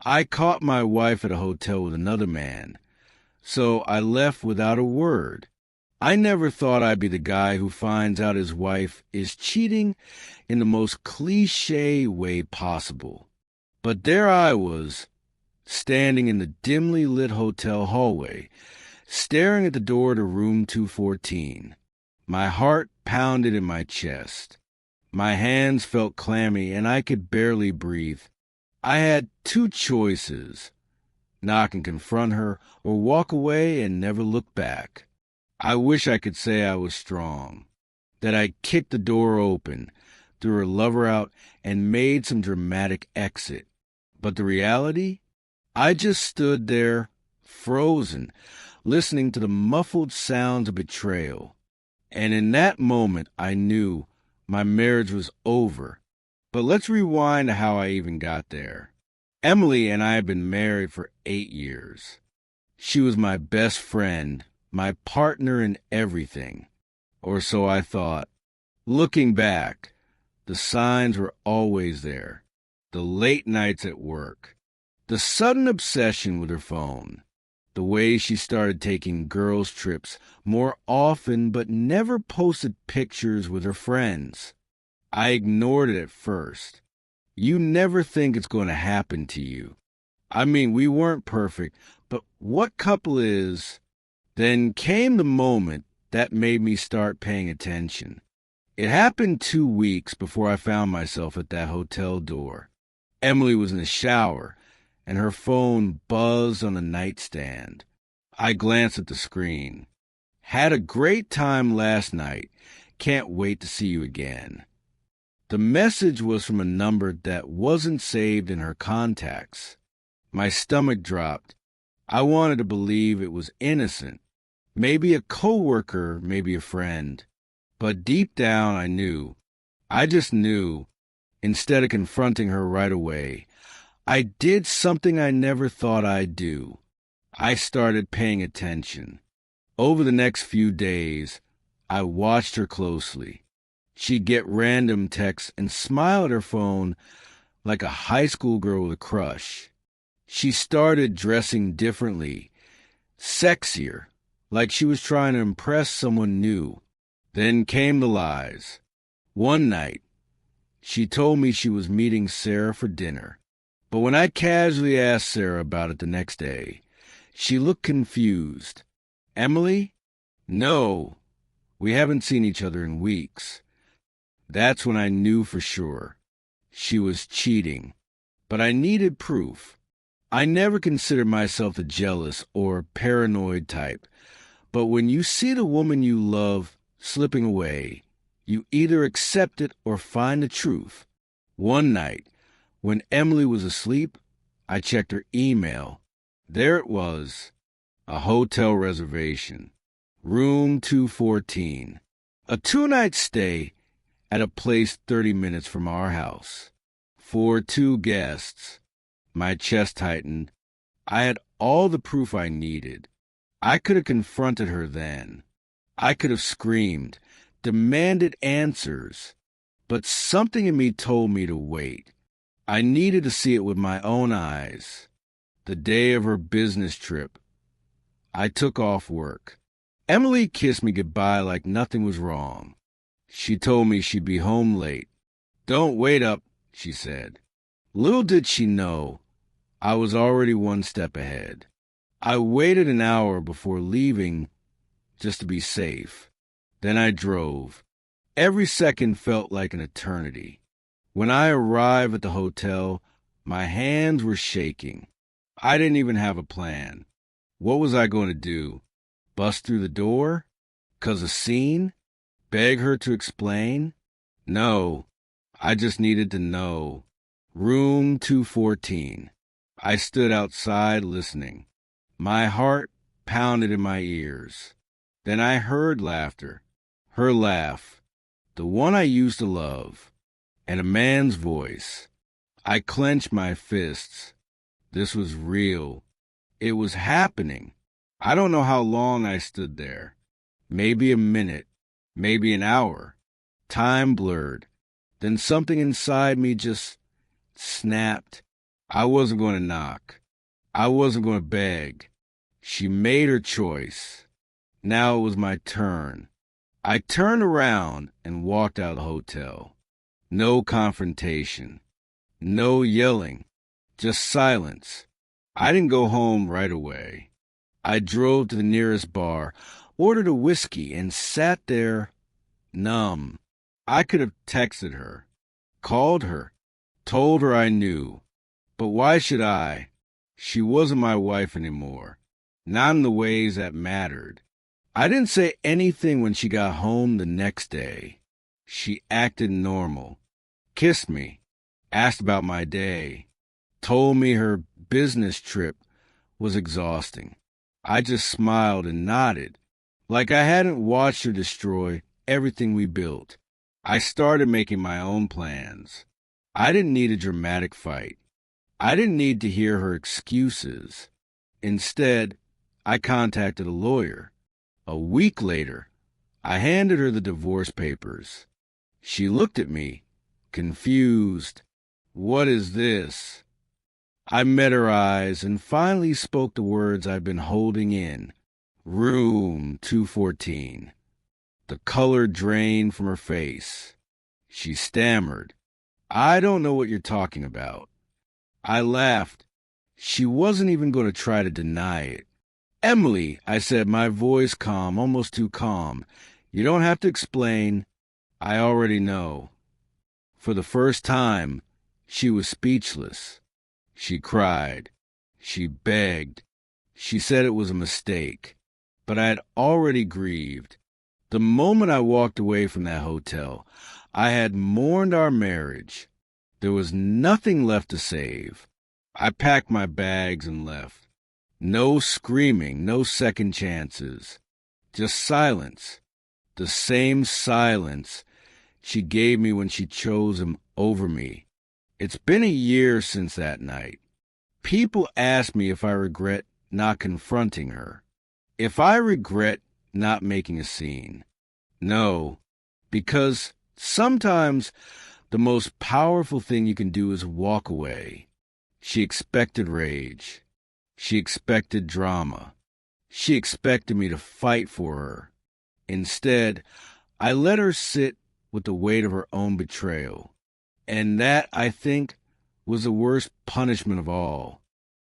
I caught my wife at a hotel with another man, so I left without a word. I never thought I'd be the guy who finds out his wife is cheating in the most cliché way possible. But there I was, standing in the dimly lit hotel hallway, staring at the door to room 214. My heart pounded in my chest. My hands felt clammy and I could barely breathe. I had two choices: knock and confront her, or walk away and never look back. I wish I could say I was strong, that I kicked the door open, threw her lover out, and made some dramatic exit. But the reality? I just stood there, frozen, listening to the muffled sounds of betrayal. And in that moment, I knew my marriage was over. But let's rewind to how I even got there. Emily and I had been married for 8 years. She was my best friend, my partner in everything. Or so I thought. Looking back, the signs were always there. The late nights at work, the sudden obsession with her phone, the way she started taking girls' trips more often but never posted pictures with her friends. I ignored it at first. You never think it's going to happen to you. I mean, we weren't perfect, but what couple is? Then came the moment that made me start paying attention. It happened 2 weeks before I found myself at that hotel door. Emily was in the shower, and her phone buzzed on the nightstand. I glanced at the screen. Had a great time last night. Can't wait to see you again. The message was from a number that wasn't saved in her contacts. My stomach dropped. I wanted to believe it was innocent. Maybe a coworker, maybe a friend. But deep down I knew. I just knew. Instead of confronting her right away, I did something I never thought I'd do. I started paying attention. Over the next few days, I watched her closely. She'd get random texts and smile at her phone like a high school girl with a crush. She started dressing differently, sexier, like she was trying to impress someone new. Then came the lies. One night, she told me she was meeting Sarah for dinner. But when I casually asked Sarah about it the next day, she looked confused. Emily? No, we haven't seen each other in weeks. That's when I knew for sure. She was cheating. But I needed proof. I never considered myself the jealous or paranoid type. But when you see the woman you love slipping away, you either accept it or find the truth. One night, when Emily was asleep, I checked her email. There it was, a hotel reservation, room 214, a 2-night stay at a place 30 minutes from our house, for 2 guests. My chest tightened. I had all the proof I needed. I could have confronted her then. I could have screamed, demanded answers. But something in me told me to wait. I needed to see it with my own eyes. The day of her business trip, I took off work. Emily kissed me goodbye like nothing was wrong. She told me she'd be home late. Don't wait up, she said. Little did she know, I was already 1 step ahead. I waited an hour before leaving just to be safe. Then I drove. Every second felt like an eternity. When I arrived at the hotel, my hands were shaking. I didn't even have a plan. What was I going to do? Bust through the door? 'Cause a scene? Beg her to explain? No, I just needed to know. Room 214. I stood outside listening. My heart pounded in my ears. Then I heard laughter. Her laugh. The one I used to love. And a man's voice. I clenched my fists. This was real. It was happening. I don't know how long I stood there. Maybe a minute. Maybe an hour. Time blurred. Then something inside me just snapped. I wasn't going to knock. I wasn't going to beg. She made her choice. Now it was my turn. I turned around and walked out of the hotel. No confrontation. No yelling. Just silence. I didn't go home right away. I drove to the nearest bar, ordered a whiskey, and sat there numb. I could have texted her, called her, told her I knew. But why should I? She wasn't my wife anymore. Not in the ways that mattered. I didn't say anything when she got home the next day. She acted normal, kissed me, asked about my day, told me her business trip was exhausting. I just smiled and nodded, like I hadn't watched her destroy everything we built. I started making my own plans. I didn't need a dramatic fight. I didn't need to hear her excuses. Instead, I contacted a lawyer. A week later, I handed her the divorce papers. She looked at me, confused. What is this? I met her eyes and finally spoke the words I've been holding in. Room 214. The color drained from her face. She stammered. I don't know what you're talking about. I laughed. She wasn't even going to try to deny it. Emily, I said, my voice calm, almost too calm. You don't have to explain. I already know. For the first time, she was speechless. She cried. She begged. She said it was a mistake. But I had already grieved. The moment I walked away from that hotel, I had mourned our marriage. There was nothing left to save. I packed my bags and left. No screaming, no second chances. Just silence. The same silence she gave me when she chose him over me. It's been a year since that night. People ask me if I regret not confronting her. If I regret not making a scene. No, because sometimes the most powerful thing you can do is walk away. She expected rage. She expected drama. She expected me to fight for her. Instead, I let her sit with the weight of her own betrayal. And that, I think, was the worst punishment of all.